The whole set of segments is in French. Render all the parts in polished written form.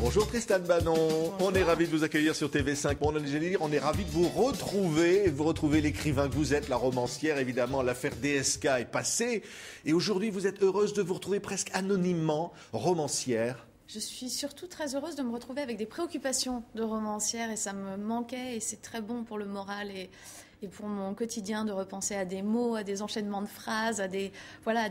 Bonjour Tristan Banon, bonjour. On est ravis de vous accueillir sur TV5. On est ravis de vous retrouver l'écrivain que vous êtes, la romancière. Évidemment, l'affaire DSK est passée. Et aujourd'hui, vous êtes heureuse de vous retrouver presque anonymement, romancière. Je suis surtout très heureuse de me retrouver avec des préoccupations de romancière et ça me manquait et c'est très bon pour le moral et pour mon quotidien de repenser à des mots, à des enchaînements de phrases, à des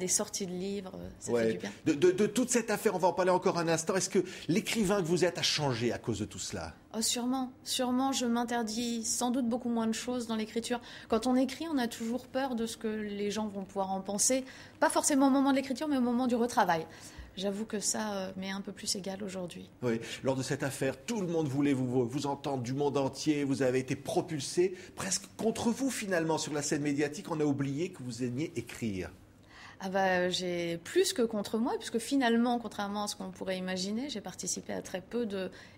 sorties de livres. Ça fait du bien. De toute cette affaire, on va en parler encore un instant. Est-ce que l'écrivain que vous êtes a changé à cause de tout cela ? Oh, sûrement, je m'interdis sans doute beaucoup moins de choses dans l'écriture. Quand on écrit, on a toujours peur de ce que les gens vont pouvoir en penser. Pas forcément au moment de l'écriture, mais au moment du retravail. J'avoue que ça m'est un peu plus égal aujourd'hui. Oui, lors de cette affaire, tout le monde voulait vous entendre du monde entier. Vous avez été propulsé presque contre vous finalement sur la scène médiatique. On a oublié que vous aimiez écrire. J'ai plus que contre moi, puisque finalement, contrairement à ce qu'on pourrait imaginer, j'ai participé à très peu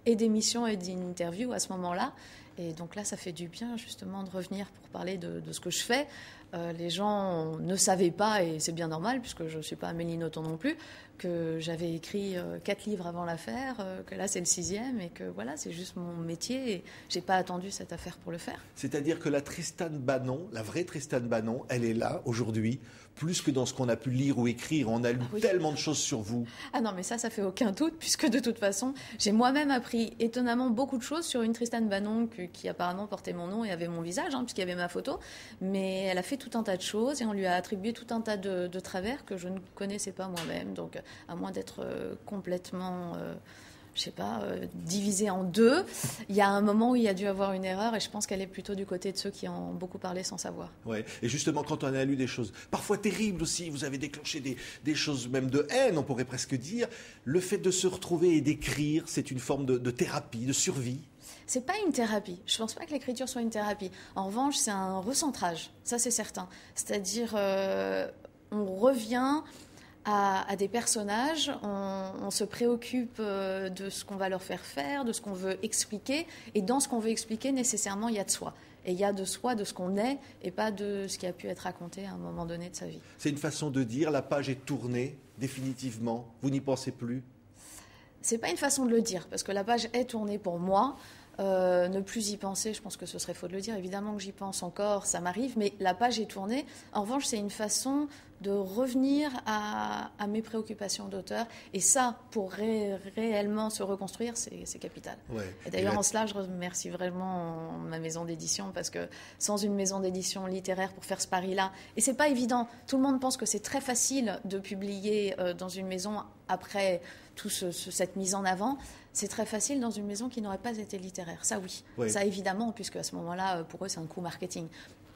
d'émissions et d'interviews à ce moment-là. Et donc là, ça fait du bien justement de revenir pour parler de ce que je fais. Les gens ne savaient pas, et c'est bien normal, puisque je ne suis pas Amélie Nothomb non plus, que j'avais écrit 4 livres avant l'affaire, que là c'est le 6e, et que voilà, c'est juste mon métier, et je n'ai pas attendu cette affaire pour le faire. C'est-à-dire que la Tristan Banon, la vraie Tristan Banon, elle est là aujourd'hui, plus que dans ce qu'on a pu lire ou écrire. On a lu tellement de choses sur vous. Ah non, mais ça fait aucun doute, puisque de toute façon, j'ai moi-même appris étonnamment beaucoup de choses sur une Tristan Banon qui apparemment portait mon nom et avait mon visage, puisqu'il y avait ma photo, mais elle a fait tout un tas de choses et on lui a attribué tout un tas de travers que je ne connaissais pas moi-même. Donc, à moins d'être complètement, divisée en deux, il y a un moment où il y a dû avoir une erreur et je pense qu'elle est plutôt du côté de ceux qui ont beaucoup parlé sans savoir. Ouais. Et justement, quand on a lu des choses parfois terribles aussi, vous avez déclenché des choses même de haine, on pourrait presque dire. Le fait de se retrouver et d'écrire, c'est une forme de thérapie, de survie. C'est pas une thérapie. Je pense pas que l'écriture soit une thérapie. En revanche, c'est un recentrage. Ça, c'est certain. C'est-à-dire, on revient à des personnages, on se préoccupe de ce qu'on va leur faire, de ce qu'on veut expliquer. Et dans ce qu'on veut expliquer, nécessairement, il y a de soi. Et il y a de soi, de ce qu'on est, et pas de ce qui a pu être raconté à un moment donné de sa vie. C'est une façon de dire, la page est tournée, définitivement. Vous n'y pensez plus ? C'est pas une façon de le dire, parce que la page est tournée pour moi. Ne plus y penser, je pense que ce serait faux de le dire. Évidemment que j'y pense encore, ça m'arrive, mais la page est tournée. En revanche, c'est une façon de revenir à mes préoccupations d'auteur. Et ça, pour réellement se reconstruire, c'est capital. Ouais. Et d'ailleurs, en cela, je remercie vraiment ma maison d'édition, parce que sans une maison d'édition littéraire pour faire ce pari-là, et c'est pas évident. Tout le monde pense que c'est très facile de publier dans une maison après cette mise en avant. C'est très facile dans une maison qui n'aurait pas été littéraire. Ça, oui. Ça, évidemment, puisque à ce moment-là, pour eux, c'est un coup marketing.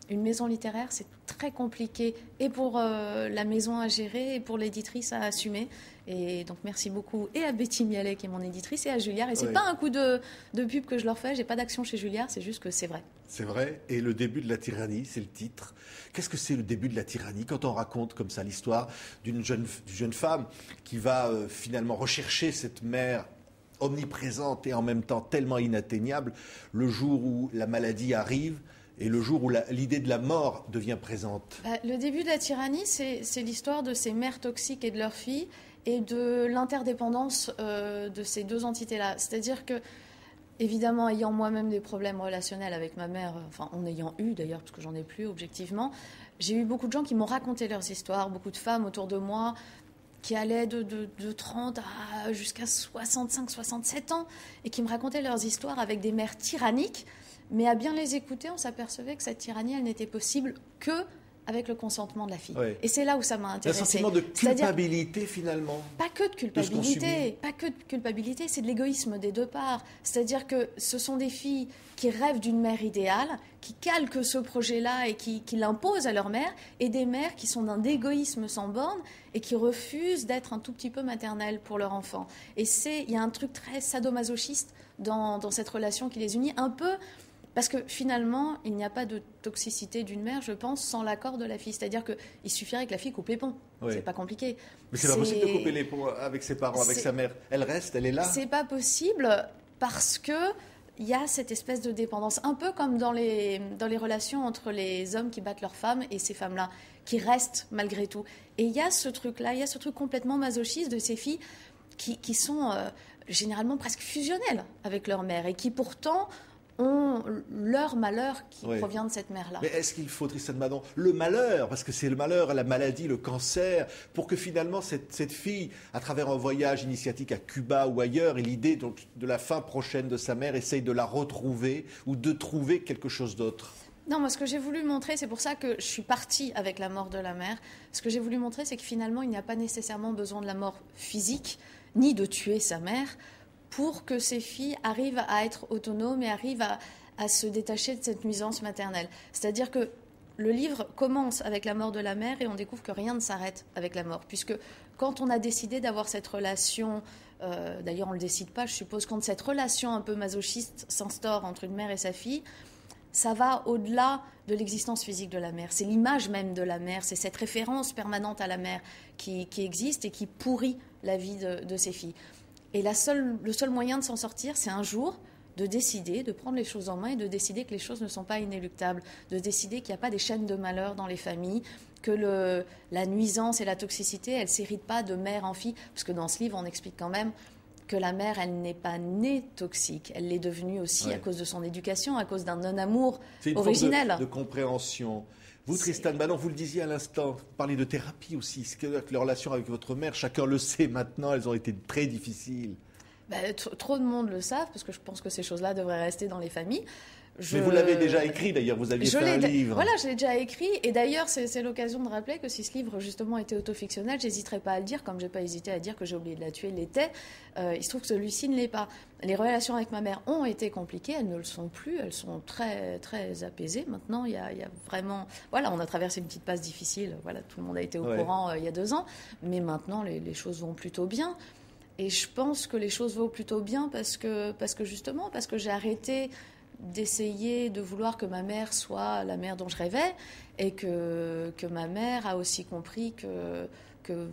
Une maison littéraire, c'est très compliqué, et pour la maison à gérer, et pour l'éditrice à assumer. Et donc, merci beaucoup, et à Betty Mialet, qui est mon éditrice, et à Julliard. Et c'est pas un coup de pub que je leur fais, j'ai pas d'action chez Julliard, c'est juste que c'est vrai. C'est vrai. Et le début de la tyrannie, c'est le titre. Qu'est-ce que c'est le début de la tyrannie quand on raconte comme ça l'histoire d'une jeune femme qui va finalement rechercher cette mère omniprésente et en même temps tellement inatteignable le jour où la maladie arrive et le jour où l'idée de la mort devient présente? Le début de la tyrannie, c'est l'histoire de ces mères toxiques et de leurs filles et de l'interdépendance de ces deux entités-là. C'est-à-dire que, évidemment, ayant moi-même des problèmes relationnels avec ma mère, enfin en ayant eu d'ailleurs, parce que j'en ai plus objectivement, j'ai eu beaucoup de gens qui m'ont raconté leurs histoires, beaucoup de femmes autour de moi qui allaient de 30 à jusqu'à 65, 67 ans et qui me racontaient leurs histoires avec des mères tyranniques. Mais à bien les écouter, on s'apppercevait que cette tyrannie, elle n'était possible que avec le consentement de la fille. Oui. Et c'est là où ça m'a intéressée. Un sentiment de culpabilité, finalement. Pas que de culpabilité, c'est de l'égoïsme des deux parts. C'est-à-dire que ce sont des filles qui rêvent d'une mère idéale, qui calquent ce projet-là et qui l'imposent à leur mère, et des mères qui sont d'un égoïsme sans borne et qui refusent d'être un tout petit peu maternelles pour leur enfant. Et il y a un truc très sadomasochiste dans cette relation qui les unit, un peu. Parce que finalement, il n'y a pas de toxicité d'une mère, je pense, sans l'accord de la fille. C'est-à-dire qu'il suffirait que la fille coupe les ponts. Oui. C'est pas compliqué. Mais c'est pas possible de couper les ponts avec ses parents, avec sa mère. Elle reste, elle est là. C'est pas possible parce que il y a cette espèce de dépendance, un peu comme dans les relations entre les hommes qui battent leurs femmes et ces femmes-là, qui restent malgré tout. Et il y a ce truc-là, il y a ce truc complètement masochiste de ces filles qui sont généralement presque fusionnels avec leur mère et qui pourtant ont leur malheur qui provient de cette mère-là. Mais est-ce qu'il faut, Tristan Banon, le malheur, parce que c'est le malheur, la maladie, le cancer, pour que finalement cette fille, à travers un voyage initiatique à Cuba ou ailleurs, et l'idée donc de la fin prochaine de sa mère, essaye de la retrouver ou de trouver quelque chose d'autre? Non, moi, ce que j'ai voulu montrer, c'est pour ça que je suis partie avec la mort de la mère. Ce que j'ai voulu montrer, c'est que finalement, il n'y a pas nécessairement besoin de la mort physique, ni de tuer sa mère, pour que ces filles arrivent à être autonomes et arrivent à se détacher de cette nuisance maternelle. C'est-à-dire que le livre commence avec la mort de la mère et on découvre que rien ne s'arrête avec la mort. Puisque quand on a décidé d'avoir cette relation, d'ailleurs on ne le décide pas, je suppose, quand cette relation un peu masochiste s'instaure entre une mère et sa fille, ça va au-delà de l'existence physique de la mère. C'est l'image même de la mère, c'est cette référence permanente à la mère qui existe et qui pourrit la vie de ces filles. Et le seul moyen de s'en sortir, c'est un jour de décider, de prendre les choses en main et de décider que les choses ne sont pas inéluctables, de décider qu'il n'y a pas des chaînes de malheur dans les familles, que la nuisance et la toxicité, elles ne s'héritent pas de mère en fille, parce que dans ce livre, on explique quand même que la mère, elle n'est pas née toxique, elle l'est devenue aussi à cause de son éducation, à cause d'un non-amour originel. C'est une forme de compréhension. Vous, Tristan Banon, vous le disiez à l'instant, vous parlez de thérapie aussi. C'est que les relations avec votre mère, chacun le sait maintenant, elles ont été très difficiles. Trop de monde le savent, parce que je pense que ces choses-là devraient rester dans les familles. Mais vous l'avez déjà écrit d'ailleurs, vous aviez fait un livre. Voilà, je l'ai déjà écrit. Et d'ailleurs, c'est l'occasion de rappeler que si ce livre justement était autofictionnel, j'hésiterais pas à le dire, comme j'ai pas hésité à dire que J'ai oublié de la tuer, il l'était. Il se trouve que celui-ci ne l'est pas. Les relations avec ma mère ont été compliquées, elles ne le sont plus, elles sont très, très apaisées. Maintenant, il y a vraiment... Voilà, on a traversé une petite passe difficile, voilà, tout le monde a été au courant il y a 2 ans. Mais maintenant, les choses vont plutôt bien. Et je pense que les choses vont plutôt bien parce que j'ai arrêté d'essayer de vouloir que ma mère soit la mère dont je rêvais et que ma mère a aussi compris que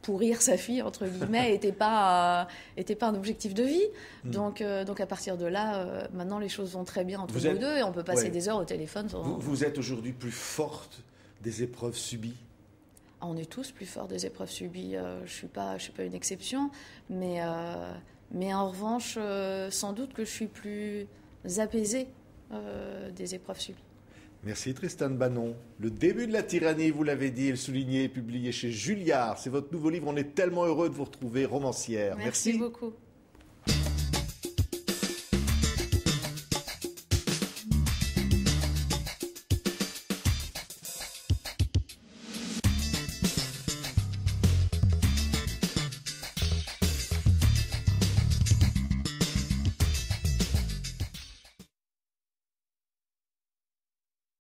pourrir sa fille, entre guillemets, n'était pas un objectif de vie. Donc à partir de là, maintenant les choses vont très bien entre nous deux et on peut passer des heures au téléphone. Vous êtes aujourd'hui plus forte des épreuves subies? On est tous plus forts des épreuves subies. Je suis pas une exception, mais en revanche, sans doute que je suis plus apaisée des épreuves subies. Merci Tristan Banon. Le début de la tyrannie, vous l'avez dit, et le souligné, publié chez Julliard. C'est votre nouveau livre. On est tellement heureux de vous retrouver, romancière. Merci beaucoup.